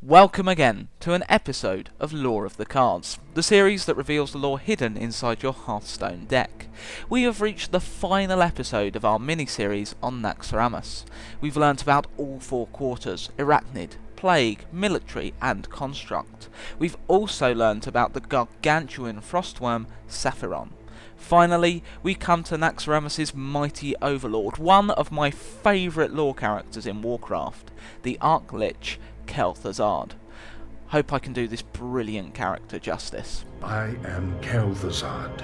Welcome again to an episode of Lore of the Cards, the series that reveals the lore hidden inside your Hearthstone deck. We have reached the final episode of our mini-series on Naxxramas. We've learnt about all four quarters, Arachnid, Plague, Military and Construct. We've also learnt about the gargantuan frostworm, Saphiron. Finally, we come to Naxxramas' mighty overlord, one of my favourite lore characters in Warcraft, the Arch-Lich, Kel'Thuzad. Hope I can do this brilliant character justice. I am Kel'Thuzad.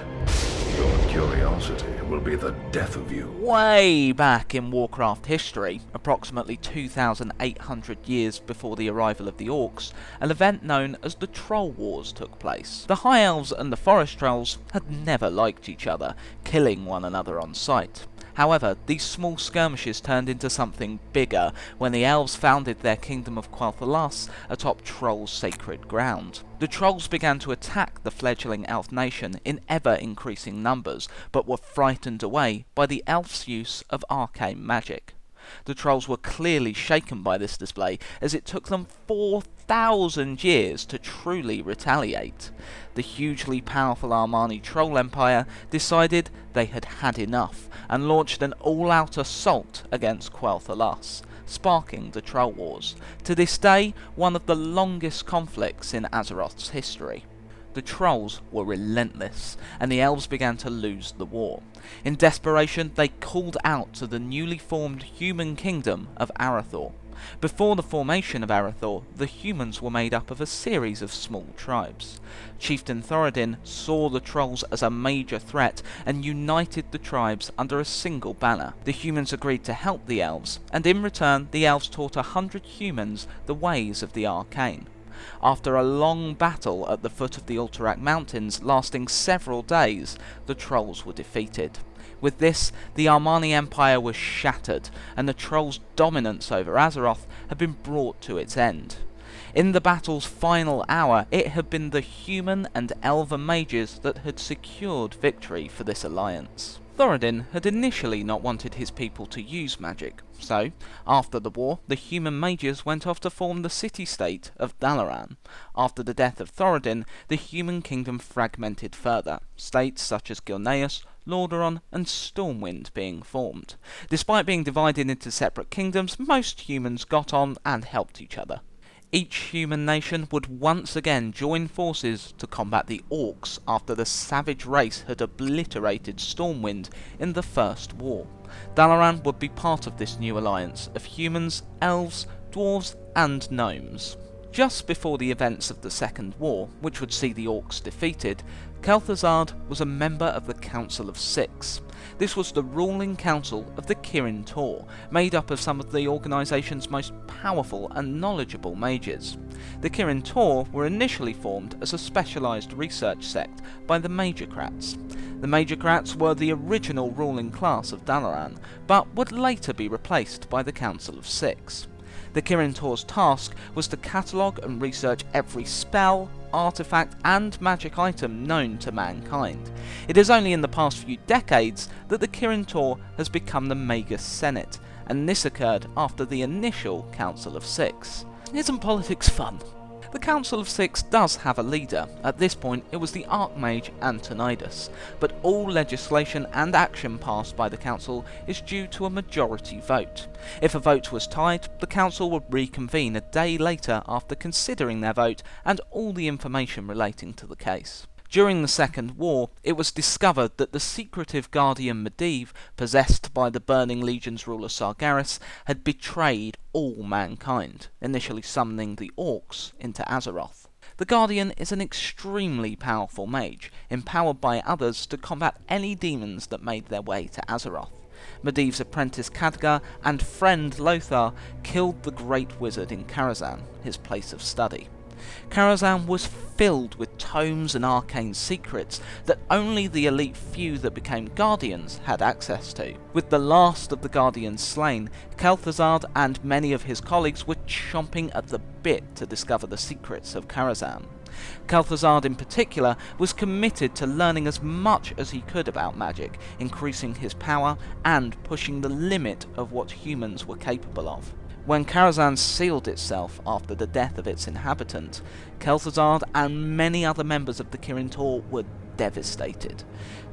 Your curiosity will be the death of you. Way back in Warcraft history, approximately 2,800 years before the arrival of the Orcs, an event known as the Troll Wars took place. The High Elves and the Forest Trolls had never liked each other, killing one another on sight. However, these small skirmishes turned into something bigger when the elves founded their kingdom of Quel'Thalas atop Trolls' sacred ground. The Trolls began to attack the fledgling elf nation in ever-increasing numbers, but were frightened away by the elves' use of arcane magic. The Trolls were clearly shaken by this display, as it took them 4,000 years to truly retaliate. The hugely powerful Armani Troll Empire decided they had had enough, and launched an all-out assault against Quel'Thalas, sparking the Troll Wars, to this day one of the longest conflicts in Azeroth's history. The Trolls were relentless, and the Elves began to lose the war. In desperation, they called out to the newly formed human kingdom of Arathor. Before the formation of Arathor, the humans were made up of a series of small tribes. Chieftain Thoradin saw the Trolls as a major threat and united the tribes under a single banner. The humans agreed to help the Elves, and in return the Elves taught 100 humans the ways of the arcane. After a long battle at the foot of the Untitled Mountains, lasting several days, the Trolls were defeated. With this, the Armani Empire was shattered, and the Trolls' dominance over Azeroth had been brought to its end. In the battle's final hour, it had been the human and elven mages that had secured victory for this alliance. Thoradin had initially not wanted his people to use magic, so, after the war, the human mages went off to form the city-state of Dalaran. After the death of Thoradin, the human kingdom fragmented further, states such as Gilneas, Lordaeron and Stormwind being formed. Despite being divided into separate kingdoms, most humans got on and helped each other. Each human nation would once again join forces to combat the Orcs after the savage race had obliterated Stormwind in the First War. Dalaran would be part of this new alliance of humans, elves, dwarves and gnomes. Just before the events of the Second War, which would see the Orcs defeated, Kel'Thuzad was a member of the Council of Six. This was the ruling council of the Kirin Tor, made up of some of the organisation's most powerful and knowledgeable mages. The Kirin Tor were initially formed as a specialised research sect by the Magocrats. The Magocrats were the original ruling class of Dalaran, but would later be replaced by the Council of Six. The Kirin Tor's task was to catalogue and research every spell, artifact and magic item known to mankind. It is only in the past few decades that the Kirin Tor has become the Magus Senate, and this occurred after the initial Council of Six. Isn't politics fun? The Council of Six does have a leader. At this point it was the Archmage Antonidas, but all legislation and action passed by the Council is due to a majority vote. If a vote was tied, the Council would reconvene a day later after considering their vote and all the information relating to the case. During the Second War, it was discovered that the secretive guardian Medivh, possessed by the Burning Legion's ruler Sargeras, had betrayed all mankind, initially summoning the Orcs into Azeroth. The Guardian is an extremely powerful mage, empowered by others to combat any demons that made their way to Azeroth. Medivh's apprentice Khadgar and friend Lothar killed the Great Wizard in Karazhan, his place of study. Karazhan was filled with tomes and arcane secrets that only the elite few that became Guardians had access to. With the last of the Guardians slain, Kel'Thuzad and many of his colleagues were chomping at the bit to discover the secrets of Karazhan. Kel'Thuzad in particular was committed to learning as much as he could about magic, increasing his power and pushing the limit of what humans were capable of. When Karazhan sealed itself after the death of its inhabitant, Kel'Thuzad and many other members of the Kirin Tor were devastated.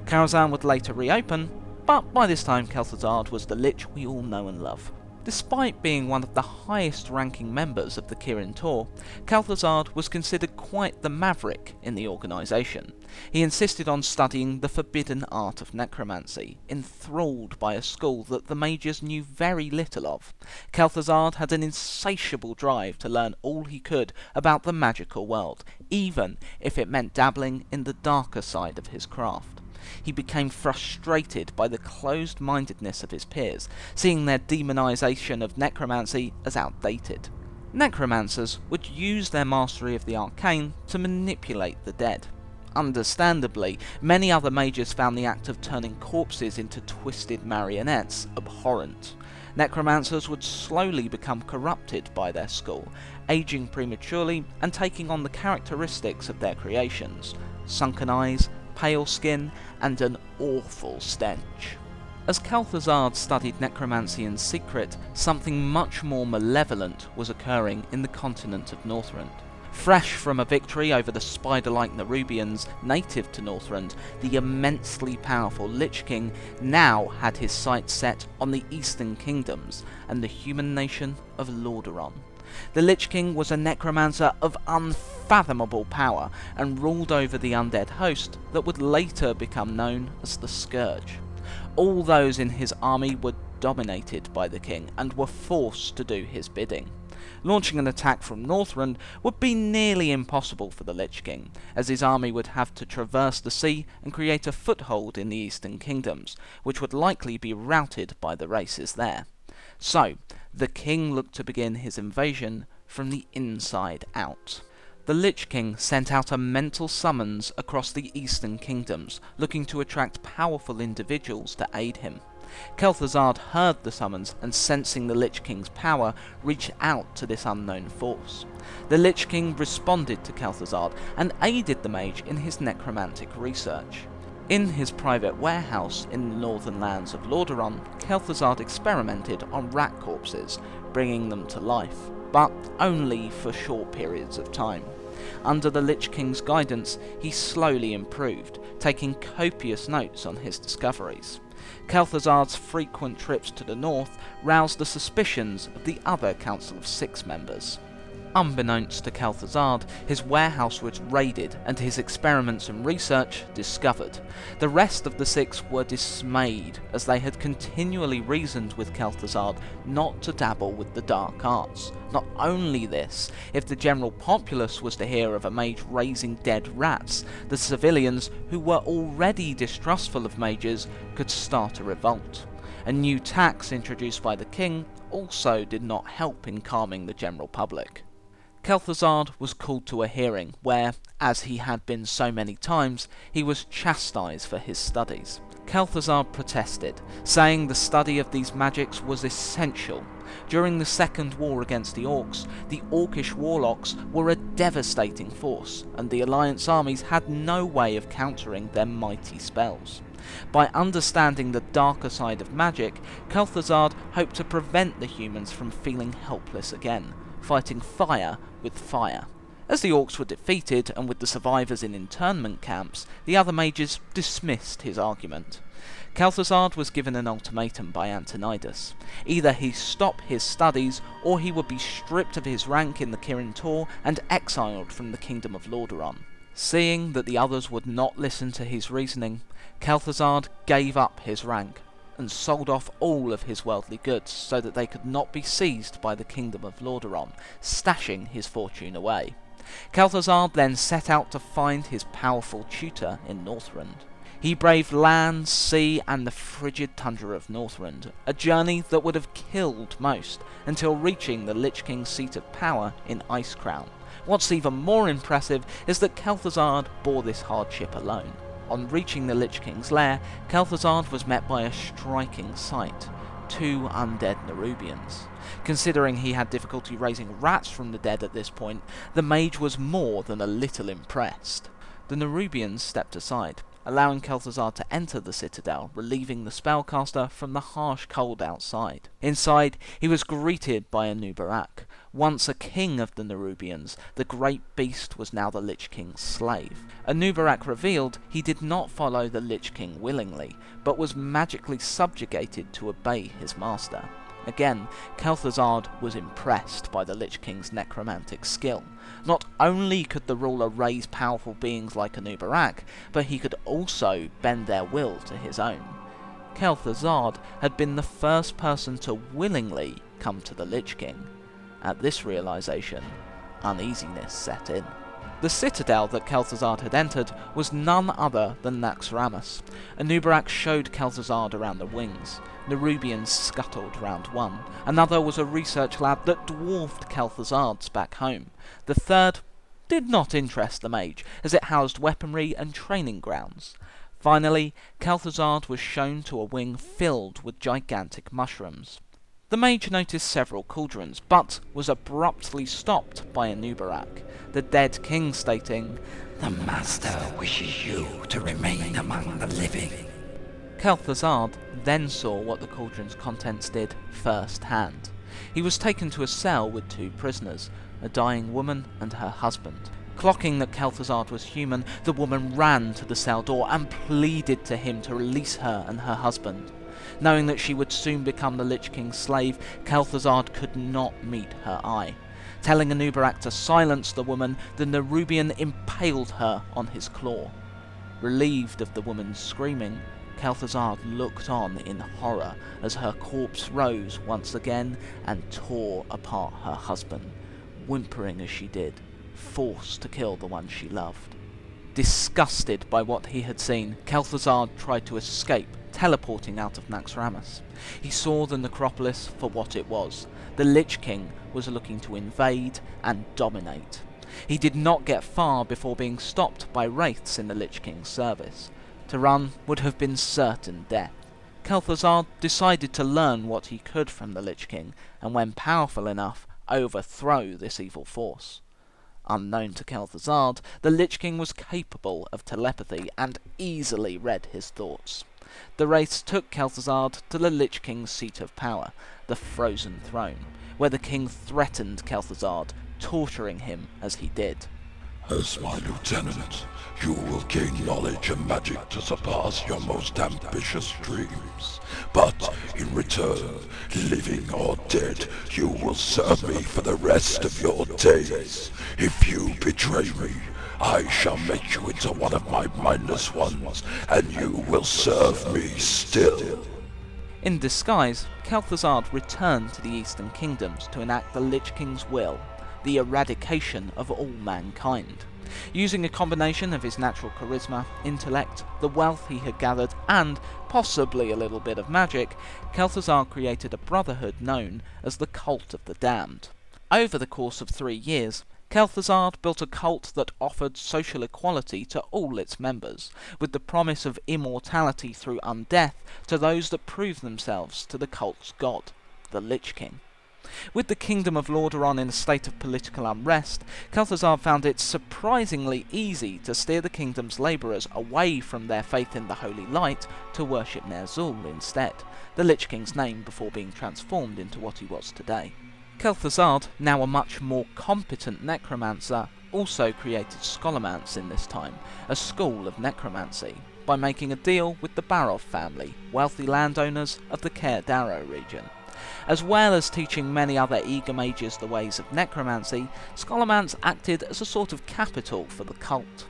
Karazhan would later reopen, but by this time Kel'Thuzad was the Lich we all know and love. Despite being one of the highest ranking members of the Kirin Tor, Kel'Thuzad was considered quite the maverick in the organisation. He insisted on studying the forbidden art of necromancy, enthralled by a school that the mages knew very little of. Kel'Thuzad had an insatiable drive to learn all he could about the magical world, even if it meant dabbling in the darker side of his craft. He became frustrated by the closed-mindedness of his peers, seeing their demonisation of necromancy as outdated. Necromancers would use their mastery of the arcane to manipulate the dead. Understandably, many other mages found the act of turning corpses into twisted marionettes abhorrent. Necromancers would slowly become corrupted by their school, aging prematurely and taking on the characteristics of their creations: sunken eyes, pale skin, and an awful stench. As Kel'Thuzad studied necromancy in secret, something much more malevolent was occurring in the continent of Northrend. Fresh from a victory over the spider-like Nerubians native to Northrend, the immensely powerful Lich King now had his sights set on the Eastern Kingdoms and the human nation of Lordaeron. The Lich King was a necromancer of unfathomable power and ruled over the undead host that would later become known as the Scourge. All those in his army were dominated by the king and were forced to do his bidding. Launching an attack from Northrend would be nearly impossible for the Lich King, as his army would have to traverse the sea and create a foothold in the Eastern Kingdoms, which would likely be routed by the races there. So, the king looked to begin his invasion from the inside out. The Lich King sent out a mental summons across the Eastern Kingdoms, looking to attract powerful individuals to aid him. Kel'Thuzad heard the summons and, sensing the Lich King's power, reached out to this unknown force. The Lich King responded to Kel'Thuzad and aided the mage in his necromantic research. In his private warehouse in the northern lands of Lordaeron, Kel'Thuzad experimented on rat corpses, bringing them to life, but only for short periods of time. Under the Lich King's guidance, he slowly improved, taking copious notes on his discoveries. Kel'Thuzad's frequent trips to the north roused the suspicions of the other Council of Six members. Unbeknownst to Kel'Thuzad, his warehouse was raided and his experiments and research discovered. The rest of the Six were dismayed, as they had continually reasoned with Kel'Thuzad not to dabble with the dark arts. Not only this, if the general populace was to hear of a mage raising dead rats, the civilians, who were already distrustful of mages, could start a revolt. A new tax introduced by the king also did not help in calming the general public. Kel'Thuzad was called to a hearing where, as he had been so many times, he was chastised for his studies. Kel'Thuzad protested, saying the study of these magics was essential. During the Second War against the Orcs, the Orcish warlocks were a devastating force, and the Alliance armies had no way of countering their mighty spells. By understanding the darker side of magic, Kel'Thuzad hoped to prevent the humans from feeling helpless again, fighting fire with fire. As the Orcs were defeated, and with the survivors in internment camps, the other mages dismissed his argument. Kel'Thuzad was given an ultimatum by Antonidas. Either he stop his studies, or he would be stripped of his rank in the Kirin Tor and exiled from the kingdom of Lordaeron. Seeing that the others would not listen to his reasoning, Kel'Thuzad gave up his rank and sold off all of his worldly goods so that they could not be seized by the kingdom of Lordaeron, stashing his fortune away. Kel'Thuzad then set out to find his powerful tutor in Northrend. He braved land, sea, and the frigid tundra of Northrend, a journey that would have killed most, until reaching the Lich King's seat of power in Icecrown. What's even more impressive is that Kel'Thuzad bore this hardship alone. On reaching the Lich King's lair, Kel'Thuzad was met by a striking sight: 2 undead Nerubians. Considering he had difficulty raising rats from the dead at this point, the mage was more than a little impressed. The Nerubians stepped aside, allowing Kel'Thuzad to enter the citadel, relieving the spellcaster from the harsh cold outside. Inside, he was greeted by Anub'arak. Once a king of the Nerubians, the great beast was now the Lich King's slave. Anub'arak revealed he did not follow the Lich King willingly, but was magically subjugated to obey his master. Again, Kel'Thuzad was impressed by the Lich King's necromantic skill. Not only could the ruler raise powerful beings like Anub'arak, but he could also bend their will to his own. Kel'Thuzad had been the first person to willingly come to the Lich King. At this realization, uneasiness set in. The citadel that Kel'Thuzad had entered was none other than Naxxramas. Anub'arak showed Kel'Thuzad around the wings. Nerubians scuttled round one. Another was a research lab that dwarfed Kel'Thuzad's back home. The third did not interest the mage, as it housed weaponry and training grounds. Finally, Kel'Thuzad was shown to a wing filled with gigantic mushrooms. The mage noticed several cauldrons, but was abruptly stopped by Anub'arak, the dead king stating, "The master wishes you to remain among the living." Kel'Thuzad then saw what the cauldron's contents did firsthand. He was taken to a cell with two prisoners, a dying woman and her husband. Clocking that Kel'Thuzad was human, the woman ran to the cell door and pleaded to him to release her and her husband. Knowing that she would soon become the Lich King's slave, Kel'Thuzad could not meet her eye. Telling Anub'arak to silence the woman, the Nerubian impaled her on his claw. Relieved of the woman's screaming, Kel'Thuzad looked on in horror as her corpse rose once again and tore apart her husband, whimpering as she did, forced to kill the one she loved. Disgusted by what he had seen, Kel'Thuzad tried to escape, teleporting out of Naxxramas. He saw the necropolis for what it was. The Lich King was looking to invade and dominate. He did not get far before being stopped by wraiths in the Lich King's service. To run would have been certain death. Kel'Thuzad decided to learn what he could from the Lich King, and when powerful enough, overthrow this evil force. Unknown to Kel'Thuzad, the Lich King was capable of telepathy and easily read his thoughts. The wraiths took Kel'Thuzad to the Lich King's seat of power, the Frozen Throne, where the king threatened Kel'Thuzad, torturing him as he did. As my lieutenant, you will gain knowledge and magic to surpass your most ambitious dreams. But in return, living or dead, you will serve me for the rest of your days. If you betray me, I shall make you into one of my mindless ones, and you will serve me still. In disguise, Kel'Thuzad returned to the Eastern Kingdoms to enact the Lich King's will, the eradication of all mankind. Using a combination of his natural charisma, intellect, the wealth he had gathered, and possibly a little bit of magic, Kel'Thuzad created a brotherhood known as the Cult of the Damned. Over the course of 3 years, Kel'Thuzad built a cult that offered social equality to all its members, with the promise of immortality through undeath to those that proved themselves to the cult's god, the Lich King. With the kingdom of Lordaeron in a state of political unrest, Kel'Thuzad found it surprisingly easy to steer the kingdom's labourers away from their faith in the Holy Light to worship Ner'zhul instead, the Lich King's name before being transformed into what he was today. Kel'Thuzad, now a much more competent necromancer, also created Scholomance in this time, a school of necromancy, by making a deal with the Barov family, wealthy landowners of the Khadgar region. As well as teaching many other eager mages the ways of necromancy, Scholomance acted as a sort of capital for the cult.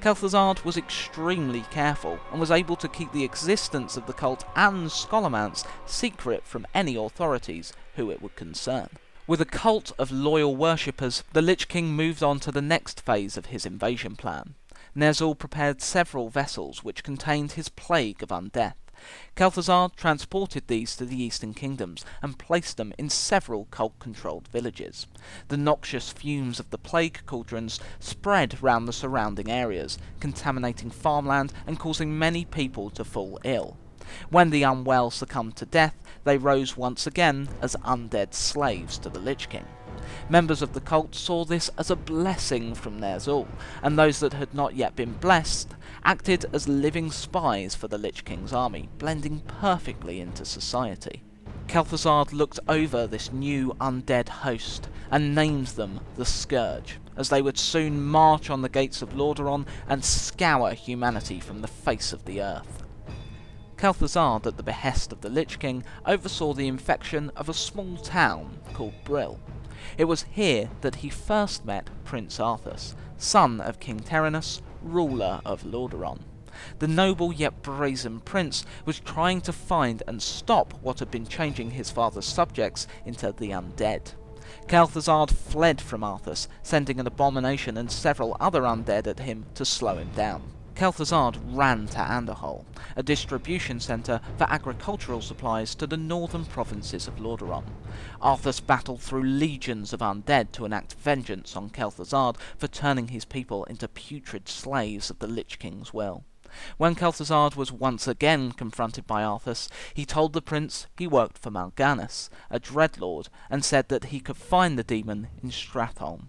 Kel'Thuzad was extremely careful, and was able to keep the existence of the cult and Scholomance secret from any authorities who it would concern. With a cult of loyal worshippers, the Lich King moved on to the next phase of his invasion plan. Ner'zhul prepared several vessels which contained his plague of undeath. Kel'Thuzad transported these to the Eastern Kingdoms and placed them in several cult-controlled villages. The noxious fumes of the plague cauldrons spread round the surrounding areas, contaminating farmland and causing many people to fall ill. When the unwell succumbed to death, they rose once again as undead slaves to the Lich King. Members of the cult saw this as a blessing from Ner'zhul, and those that had not yet been blessed acted as living spies for the Lich King's army, blending perfectly into society. Kel'Thuzad looked over this new undead host and named them the Scourge, as they would soon march on the gates of Lordaeron and scour humanity from the face of the earth. Kel'Thuzad, at the behest of the Lich King, oversaw the infection of a small town called Brill. It was here that he first met Prince Arthas, son of King Terenas, ruler of Lordaeron. The noble yet brazen prince was trying to find and stop what had been changing his father's subjects into the undead. Kel'Thuzad fled from Arthas, sending an abomination and several other undead at him to slow him down. Kel'Thuzad ran to Underhole, a distribution centre for agricultural supplies to the northern provinces of Lordaeron. Arthas battled through legions of undead to enact vengeance on Kel'Thuzad for turning his people into putrid slaves of the Lich King's will. When Kel'Thuzad was once again confronted by Arthas, he told the prince he worked for Mal'Ganis, a dreadlord, and said that he could find the demon in Stratholme.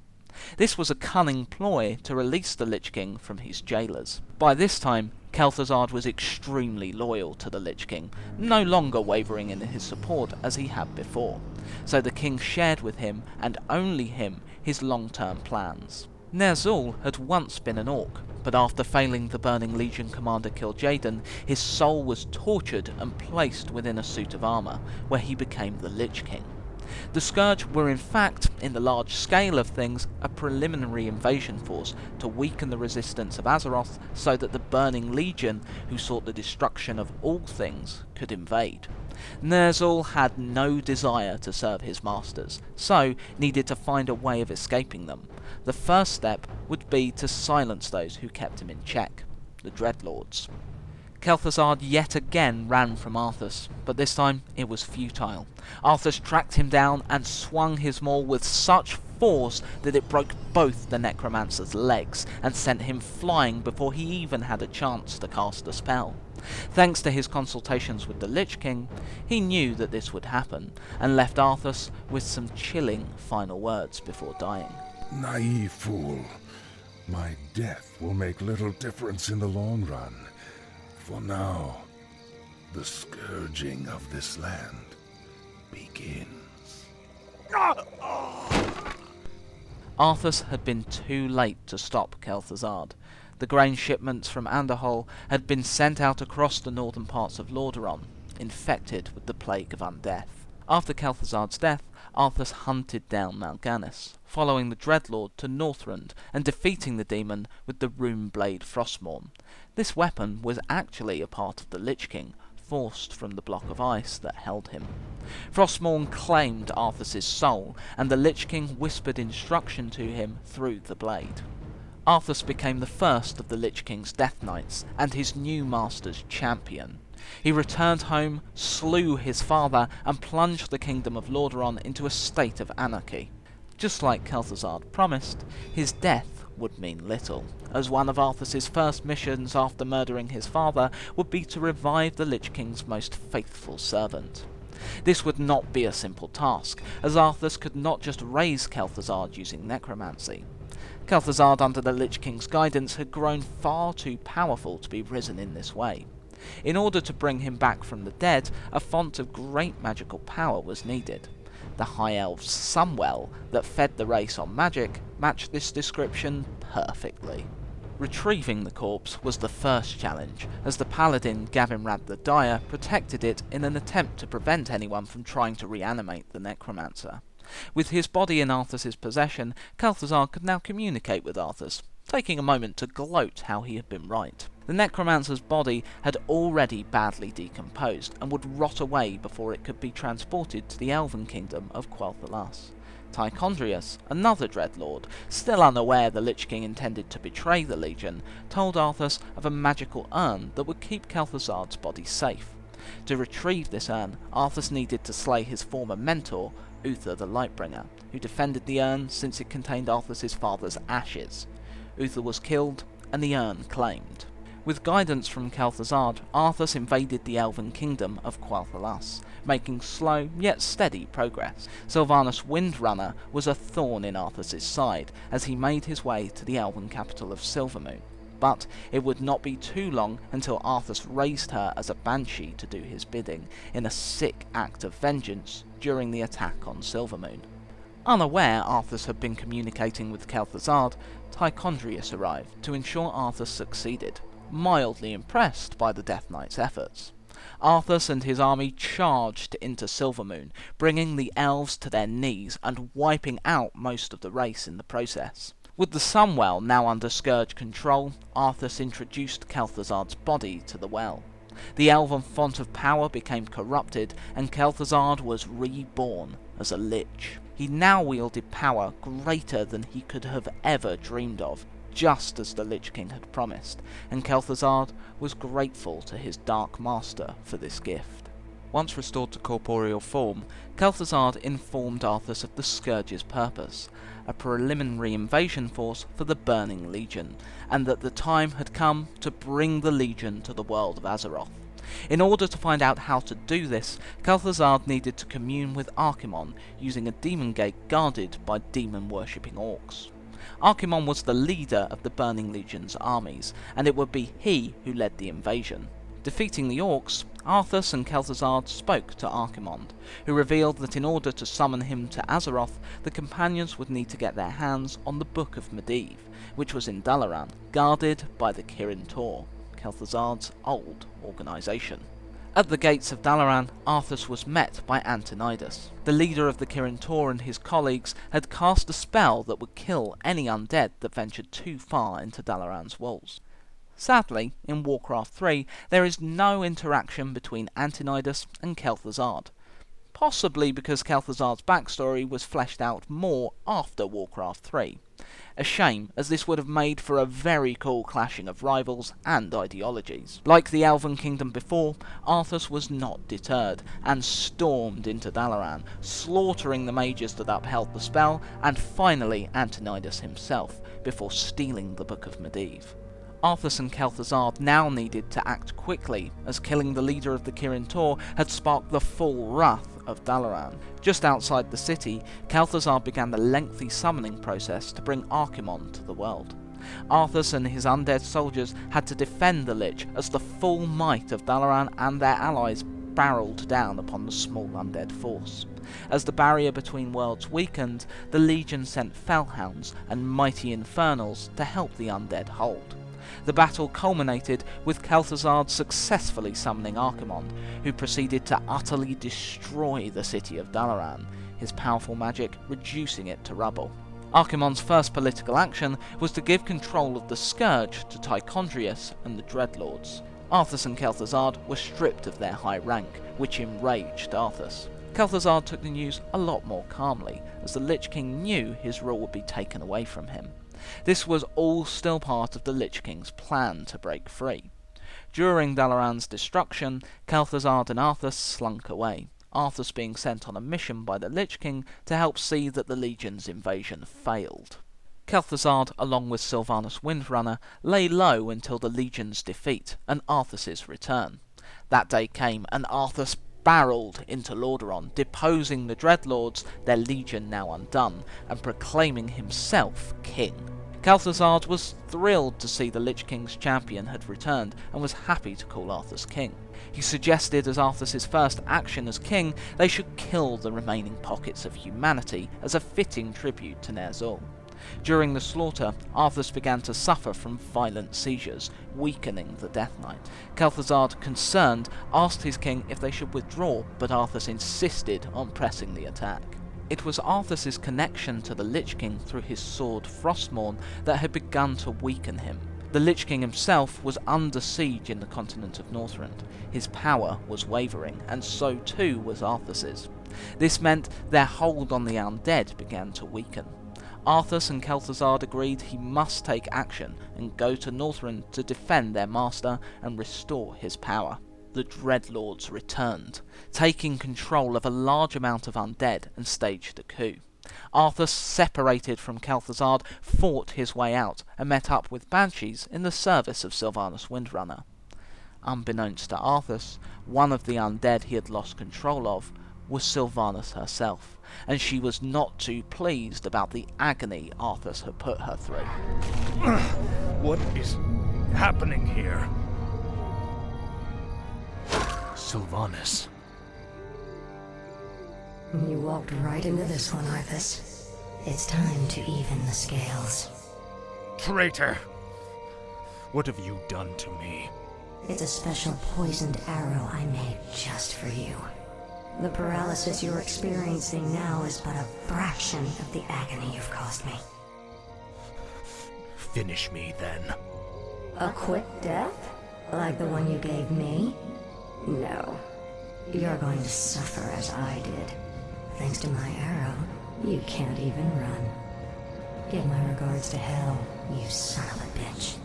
This was a cunning ploy to release the Lich King from his jailers. By this time, Kel'Thuzad was extremely loyal to the Lich King, no longer wavering in his support as he had before, so the king shared with him, and only him, his long-term plans. Ner'zhul had once been an orc, but after failing the Burning Legion commander Kil'jaeden, his soul was tortured and placed within a suit of armour, where he became the Lich King. The Scourge were in fact, in the large scale of things, a preliminary invasion force to weaken the resistance of Azeroth so that the Burning Legion, who sought the destruction of all things, could invade. Ner'zhul had no desire to serve his masters, so needed to find a way of escaping them. The first step would be to silence those who kept him in check, the Dreadlords. Kel'Thuzad yet again ran from Arthas, but this time it was futile. Arthas tracked him down and swung his maul with such force that it broke both the necromancer's legs and sent him flying before he even had a chance to cast a spell. Thanks to his consultations with the Lich King, he knew that this would happen, and left Arthas with some chilling final words before dying. Naive fool. My death will make little difference in the long run. For now, the scourging of this land begins. Arthas had been too late to stop Kel'Thuzad. The grain shipments from Underhole had been sent out across the northern parts of Lordaeron, infected with the plague of undeath. After Kel'Thuzad's death, Arthas hunted down Mal'Ganis, following the Dreadlord to Northrend and defeating the demon with the rune blade Frostmourne. This weapon was actually a part of the Lich King, forced from the block of ice that held him. Frostmourne claimed Arthas' soul, and the Lich King whispered instruction to him through the blade. Arthas became the first of the Lich King's Deathknights, and his new master's champion. He returned home, slew his father, and plunged the kingdom of Lordaeron into a state of anarchy. Just like Kel'Thuzad promised, his death would mean little, as one of Arthas' first missions after murdering his father would be to revive the Lich King's most faithful servant. This would not be a simple task, as Arthas could not just raise Kel'Thuzad using necromancy. Kel'Thuzad, under the Lich King's guidance, had grown far too powerful to be risen in this way. In order to bring him back from the dead, a font of great magical power was needed. The High Elves' Sunwell, that fed the race on magic, matched this description perfectly. Retrieving the corpse was the first challenge, as the paladin Gavinrad the Dire protected it in an attempt to prevent anyone from trying to reanimate the necromancer. With his body in Arthas' possession, Kel'Thuzad could now communicate with Arthas, taking a moment to gloat how he had been right. The necromancer's body had already badly decomposed, and would rot away before it could be transported to the Elven kingdom of Quel'Thalas. Tichondrius, another dreadlord, still unaware the Lich King intended to betray the Legion, told Arthas of a magical urn that would keep Kel'Thuzad's body safe. To retrieve this urn, Arthas needed to slay his former mentor, Uther the Lightbringer, who defended the urn since it contained Arthas' father's ashes. Uther was killed, and the urn claimed. With guidance from Kel'Thuzad, Arthas invaded the Elven kingdom of Quel'Thalas, making slow yet steady progress. Sylvanas Windrunner was a thorn in Arthas' side as he made his way to the Elven capital of Silvermoon. but it would not be too long until Arthas raised her as a banshee to do his bidding, in a sick act of vengeance during the attack on Silvermoon. Unaware Arthas had been communicating with Kel'Thuzad, Tichondrius arrived to ensure Arthas succeeded, mildly impressed by the Deathknight's efforts. Arthas and his army charged into Silvermoon, bringing the elves to their knees and wiping out most of the race in the process. With the Sunwell now under Scourge control, Arthas introduced Kel'Thuzad's body to the well. The elven font of power became corrupted, and Kel'Thuzad was reborn as a Lich. He now wielded power greater than he could have ever dreamed of, just as the Lich King had promised, and Kel'Thuzad was grateful to his Dark Master for this gift. Once restored to corporeal form, Kel'Thuzad informed Arthas of the Scourge's purpose, a preliminary invasion force for the Burning Legion, and that the time had come to bring the Legion to the world of Azeroth. In order to find out how to do this, Kel'Thuzad needed to commune with Archimonde using a demon gate guarded by demon-worshipping orcs. Archimonde was the leader of the Burning Legion's armies, and it would be he who led the invasion. Defeating the orcs, Arthas and Kel'Thuzad spoke to Archimonde, who revealed that in order to summon him to Azeroth, the companions would need to get their hands on the Book of Medivh, which was in Dalaran, guarded by the Kirin Tor, Kel'Thuzad's old organisation. At the gates of Dalaran, Arthas was met by Antonidas. The leader of the Kirin Tor and his colleagues had cast a spell that would kill any undead that ventured too far into Dalaran's walls. Sadly, in Warcraft 3, there is no interaction between Antonidas and Kel'Thuzad, possibly because Kel'Thuzad's backstory was fleshed out more after Warcraft 3. A shame, as this would have made for a very cool clashing of rivals and ideologies. Like the Elven Kingdom before, Arthas was not deterred, and stormed into Dalaran, slaughtering the mages that upheld the spell, and finally Antonidas himself, before stealing the Book of Medivh. Arthas and Kel'Thuzad now needed to act quickly, as killing the leader of the Kirin Tor had sparked the full wrath of Dalaran. Just outside the city, Kel'Thuzad began the lengthy summoning process to bring Archimonde to the world. Arthas and his undead soldiers had to defend the Lich as the full might of Dalaran and their allies barreled down upon the small undead force. As the barrier between worlds weakened, the Legion sent Fellhounds and mighty Infernals to help the undead hold. The battle culminated with Kel'Thuzad successfully summoning Archimonde, who proceeded to utterly destroy the city of Dalaran, his powerful magic reducing it to rubble. Archimonde's first political action was to give control of the Scourge to Tichondrius and the Dreadlords. Arthas and Kel'Thuzad were stripped of their high rank, which enraged Arthas. Kel'Thuzad took the news a lot more calmly, as the Lich King knew his rule would be taken away from him. This was all still part of the Lich King's plan to break free. During Dalaran's destruction, Kel'Thuzad and Arthas slunk away, Arthas being sent on a mission by the Lich King to help see that the Legion's invasion failed. Kel'Thuzad, along with Sylvanas Windrunner, lay low until the Legion's defeat and Arthas's return. That day came, and Arthas barreled into Lordaeron, deposing the Dreadlords, their legion now undone, and proclaiming himself king. Kel'Thuzad was thrilled to see the Lich King's champion had returned, and was happy to call Arthas king. He suggested as Arthas' first action as king, they should kill the remaining pockets of humanity as a fitting tribute to Ner'zhul. During the slaughter, Arthas began to suffer from violent seizures, weakening the Deathknight. Kel'Thuzad, concerned, asked his king if they should withdraw, but Arthas insisted on pressing the attack. It was Arthas' connection to the Lich King through his sword Frostmourne that had begun to weaken him. The Lich King himself was under siege in the continent of Northrend. His power was wavering, and so too was Arthas's. This meant their hold on the undead began to weaken. Arthas and Kel'Thuzad agreed he must take action and go to Northrend to defend their master and restore his power. The Dreadlords returned, taking control of a large amount of undead and staged a coup. Arthas, separated from Kel'Thuzad, fought his way out and met up with Banshees in the service of Sylvanas Windrunner. Unbeknownst to Arthas, one of the undead he had lost control of was Sylvanas herself, and she was not too pleased about the agony Arthas had put her through. What is happening here? Sylvanas. You walked right into this one, Arthas. It's time to even the scales. Traitor! What have you done to me? It's a special poisoned arrow I made just for you. The paralysis you're experiencing now is but a fraction of the agony you've caused me. Finish me, then. A quick death? Like the one you gave me? No. You're going to suffer as I did. Thanks to my arrow, you can't even run. Give my regards to Hell, you son of a bitch.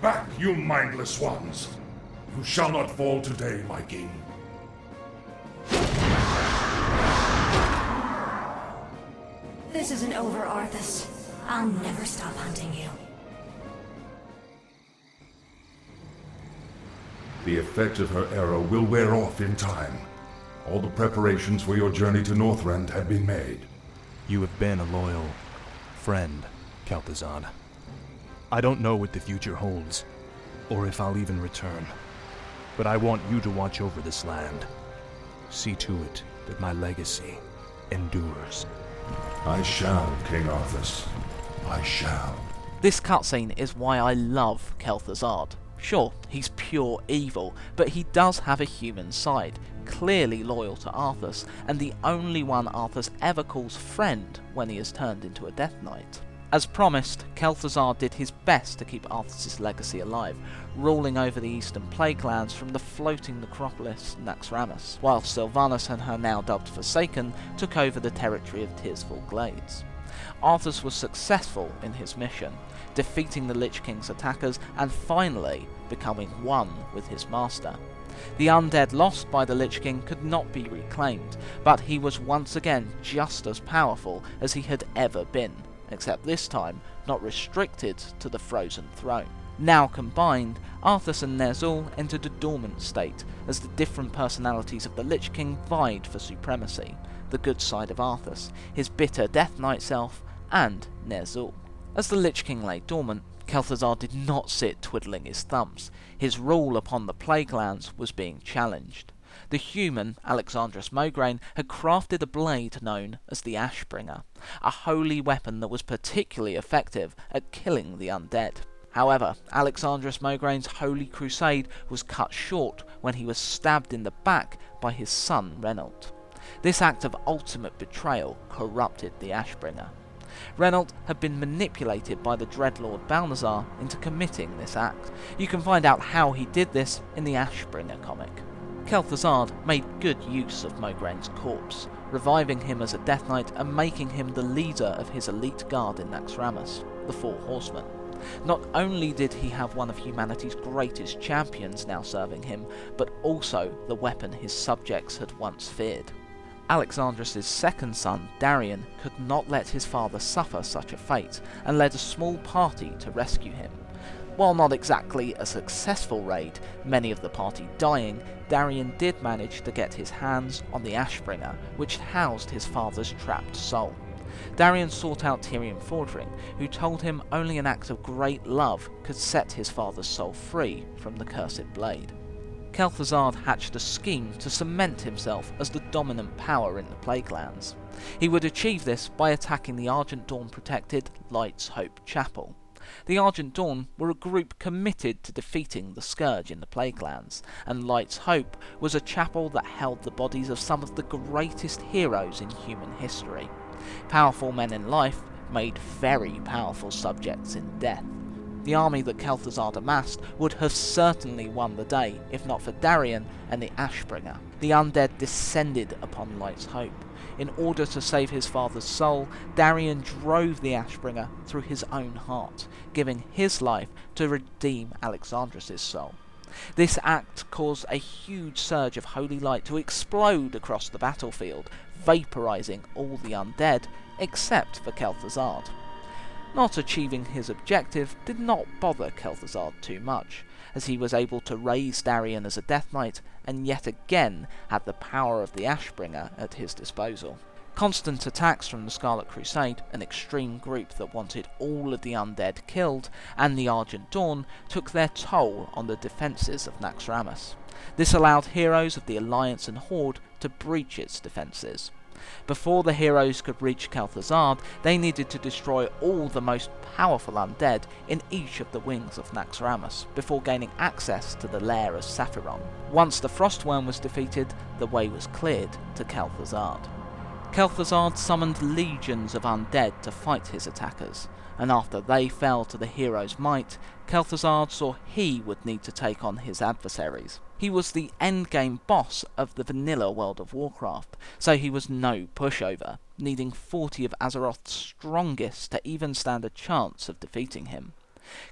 Back, you mindless ones! You shall not fall today, my king. This isn't over, Arthas. I'll never stop hunting you. The effect of her arrow will wear off in time. All the preparations for your journey to Northrend have been made. You have been a loyal friend, Kel'Thuzad. I don't know what the future holds, or if I'll even return. But I want you to watch over this land. See to it that my legacy endures. I shall, King Arthas. I shall. This cutscene is why I love Kel'Thuzad. Sure, he's pure evil, but he does have a human side, clearly loyal to Arthas, and the only one Arthas ever calls friend when he is turned into a Deathknight. As promised, Kel'Thuzad did his best to keep Arthas' legacy alive, ruling over the eastern plague lands from the floating necropolis Naxxramas, while Sylvanas and her now dubbed Forsaken took over the territory of Tearsfall Glades. Arthas was successful in his mission, defeating the Lich King's attackers and finally becoming one with his master. The undead lost by the Lich King could not be reclaimed, but he was once again just as powerful as he had ever been, except this time not restricted to the frozen throne. Now combined, Arthas and Ner'zhul entered a dormant state as the different personalities of the Lich King vied for supremacy, the good side of Arthas, his bitter Death Knight self, and Ner'zhul. As the Lich King lay dormant, Kel'Thuzad did not sit twiddling his thumbs. His rule upon the Plague Lands was being challenged. The human, Alexandros Mograine, had crafted a blade known as the Ashbringer, a holy weapon that was particularly effective at killing the undead. However, Alexandros Mograine's holy crusade was cut short when he was stabbed in the back by his son Renault. This act of ultimate betrayal corrupted the Ashbringer. Renault had been manipulated by the Dreadlord Balnazar into committing this act. You can find out how he did this in the Ashbringer comic. Kel'Thuzad made good use of Mograine's corpse, reviving him as a Death Knight and making him the leader of his elite guard in Naxxramas, the Four Horsemen. Not only did he have one of humanity's greatest champions now serving him, but also the weapon his subjects had once feared. Alexandros' second son, Darian, could not let his father suffer such a fate, and led a small party to rescue him. While not exactly a successful raid, many of the party dying, Darian did manage to get his hands on the Ashbringer, which housed his father's trapped soul. Darian sought out Tyrion Fordring, who told him only an act of great love could set his father's soul free from the cursed blade. Kel'Thuzad hatched a scheme to cement himself as the dominant power in the Plaguelands. He would achieve this by attacking the Argent Dawn-protected Light's Hope Chapel. The Argent Dawn were a group committed to defeating the Scourge in the Plaguelands, and Light's Hope was a chapel that held the bodies of some of the greatest heroes in human history. Powerful men in life made very powerful subjects in death. The army that Kel'Thuzad amassed would have certainly won the day, if not for Darian and the Ashbringer. The undead descended upon Light's Hope. In order to save his father's soul, Darian drove the Ashbringer through his own heart, giving his life to redeem Alexandros' soul. This act caused a huge surge of holy light to explode across the battlefield, vaporizing all the undead, except for Kel'Thuzad. Not achieving his objective did not bother Kel'Thuzad too much, as he was able to raise Darian as a Death Knight and yet again had the power of the Ashbringer at his disposal. Constant attacks from the Scarlet Crusade, an extreme group that wanted all of the undead killed, and the Argent Dawn took their toll on the defences of Naxxramas. This allowed heroes of the Alliance and Horde to breach its defences. Before the heroes could reach Kel'Thuzad, they needed to destroy all the most powerful undead in each of the wings of Naxxramas, before gaining access to the lair of Sephiron. Once the Frostworm was defeated, the way was cleared to Kel'Thuzad. Kel'Thuzad summoned legions of undead to fight his attackers, and after they fell to the hero's might, Kel'Thuzad saw he would need to take on his adversaries. He was the endgame boss of the vanilla world of Warcraft, so he was no pushover, needing 40 of Azeroth's strongest to even stand a chance of defeating him.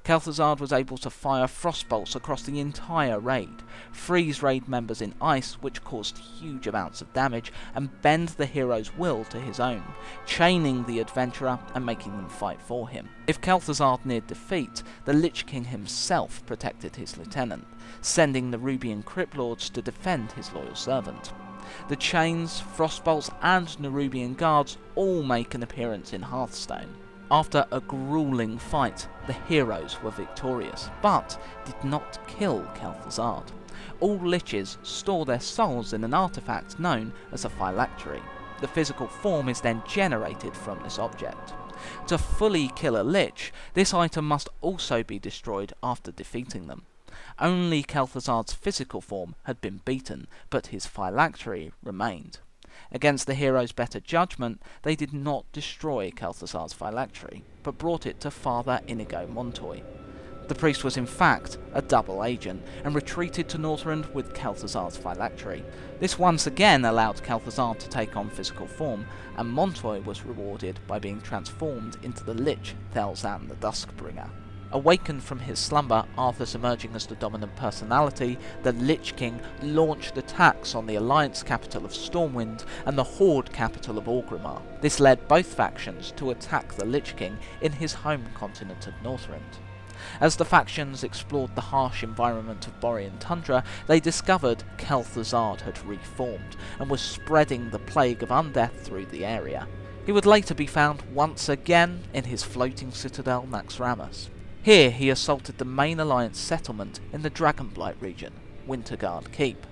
Kel'Thuzad was able to fire frostbolts across the entire raid, freeze raid members in ice which caused huge amounts of damage, and bend the hero's will to his own, chaining the adventurer and making them fight for him. If Kel'Thuzad neared defeat, the Lich King himself protected his lieutenant, sending Nerubian cryptlords to defend his loyal servant. The chains, frostbolts and Nerubian guards all make an appearance in Hearthstone. After a grueling fight, the heroes were victorious, but did not kill Kel'Thuzad. All liches store their souls in an artifact known as a phylactery. The physical form is then generated from this object. To fully kill a lich, this item must also be destroyed after defeating them. Only Kel'Thuzad's physical form had been beaten, but his phylactery remained. Against the hero's better judgment, they did not destroy Kel'Thuzad's phylactery, but brought it to Father Inigo Montoy. The priest was in fact a double agent, and retreated to Northrend with Kel'Thuzad's phylactery. This once again allowed Kel'Thuzad to take on physical form, and Montoy was rewarded by being transformed into the Lich Thel'Zan the Duskbringer. Awakened from his slumber, Arthas emerging as the dominant personality, the Lich King launched attacks on the Alliance capital of Stormwind and the Horde capital of Orgrimmar. This led both factions to attack the Lich King in his home continent of Northrend. As the factions explored the harsh environment of Borean tundra, they discovered Kel'Thuzad had reformed and was spreading the plague of undeath through the area. He would later be found once again in his floating citadel Naxxramas. Here he assaulted the main Alliance settlement in the Dragonblight region, Winterguard Keep.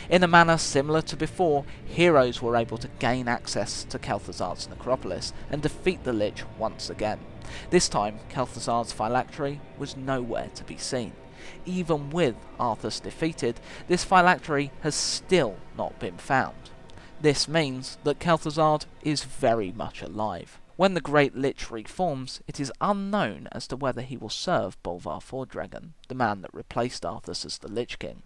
In a manner similar to before, heroes were able to gain access to Kel'Thuzad's necropolis and defeat the Lich once again. This time, Kel'Thuzad's phylactery was nowhere to be seen. Even with Arthas defeated, this phylactery has still not been found. This means that Kel'Thuzad is very much alive. When the Great Lich reforms, it is unknown as to whether he will serve Bolvar Fordragon, the man that replaced Arthas as the Lich King.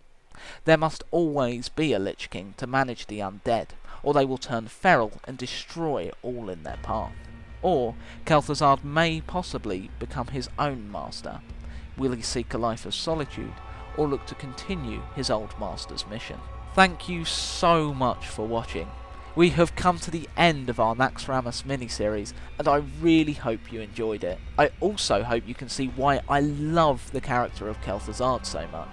There must always be a Lich King to manage the undead, or they will turn feral and destroy all in their path. Or Kel'Thuzad may possibly become his own master. Will he seek a life of solitude, or look to continue his old master's mission? Thank you so much for watching. We have come to the end of our Naxxramas miniseries, and I really hope you enjoyed it. I also hope you can see why I love the character of Kel'Thuzad so much.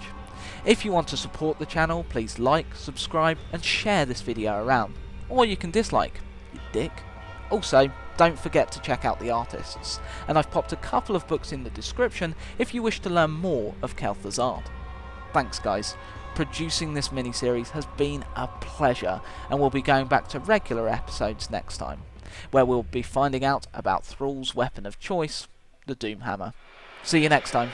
If you want to support the channel, please like, subscribe and share this video around. Or you can dislike, you dick. Also, don't forget to check out the artists, and I've popped a couple of books in the description if you wish to learn more of Kel'Thuzad. Thanks guys. Producing this miniseries has been a pleasure, and we'll be going back to regular episodes next time, where we'll be finding out about Thrall's weapon of choice, the Doomhammer. See you next time.